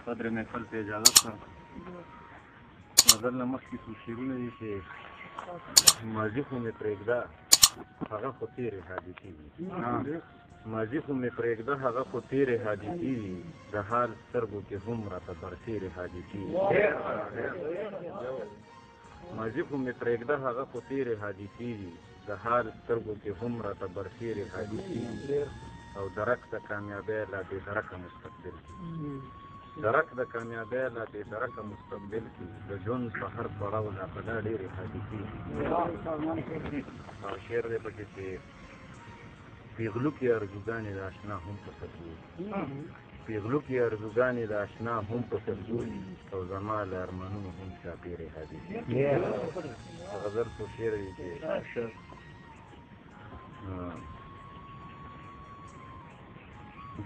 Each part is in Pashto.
قدر محفل ته اجازه شته دلته مخکې څو شعرونه دي چې ماضي خو مې پرېږده هغه خو تېرې حادثې دي ماضي خو مې پرېږده هغه خو تېرې حادثې دي د حال سترګو کې هم راته برسېرې حادثې دي ماضي خو مې پرېږده هغه خو تېرې حادثې دي د حال سترګو کې هم راته برسېرې حادثې دي او درک د کامیابۍ لا بې درکه مستقبل کې درک د کامیابۍ لا بې درکه مستقبل کې د ژوند په هر پړاو لا په دا ډېرې حادثې دي او شعر دی پکې چې پیغلو کې ارزوګانې د اشنا هم په سرګو پیغلو کې ارزوګانې د اشنا هم په سرګو او زما له ارمانونو هم چاپېرې حادثې غزل خو شعر دی چې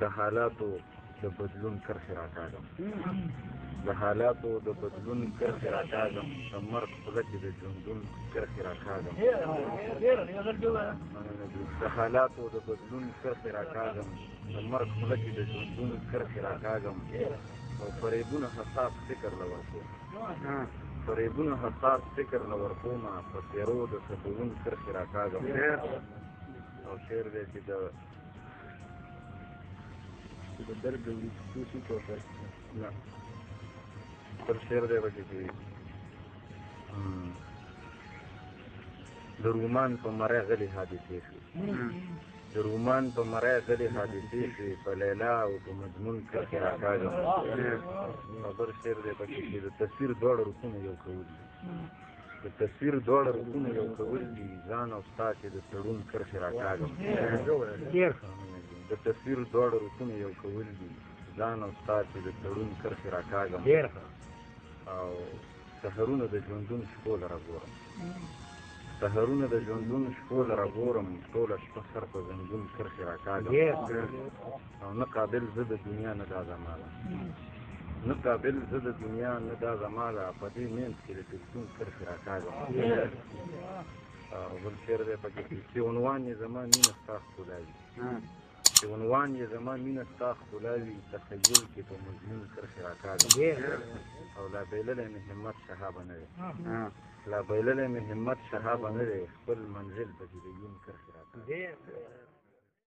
د حالاتو د بدلون کرښې راکاږم د حالاتو د بدلون کرښې راکاږم د مرګ خوله کې د ژوندون کرښې راکاږم د حالاتو د بدلون کرښې راکاږم د مرګ خوله کې د ژوندون کرښې راکاږم او فریبونه حساس فکر له ورکوم فریبونه حساس فکر له ورکومه په څېرو د سبوون کرښې راکاږم او شعر دی چې د درد د وروستو کوټه نه بل شعر دی پکې چې د رومان په مرۍ غلې حادثې شوې د رومان په مرۍ غلې حادثې شوې په لیلا او په مجنون کرښې راکاږم او بل شعر دی پکې چې د تصویر دواړه رخونه یو کول دي د تصویر دواړه رخونه یو کول دي ځان او ستا چې د تړون کرښې راکاږم د تصویر دواړه رخونه یو کول دي ځان او ستا چې د تړون کرښې راکاږم او سحرونه د ژوندون شپو لره ګورم سحرونه د ژوندون شپو لره ګورم ټوله شپه سر په زنګون کرښې راکاږم او نه قابل زه د دنیا نه دا زما ده نه قابل زه د دنیا نه دا زما ده په دې منځ کې د بېلتون کرښې راکاږم او بل شعر دی پکې چې عنوان یې زما مینه ستا ښکلا وي چې عنوان یې زما مینه ستا ښکلا وي تخیل کې په مضمون کرښې راکاږم او لا بایللی مې همت شهابه نه دی لا بایللی مې همت شهابه نه دی خپل منزل پکې د یون کرښې راکاږم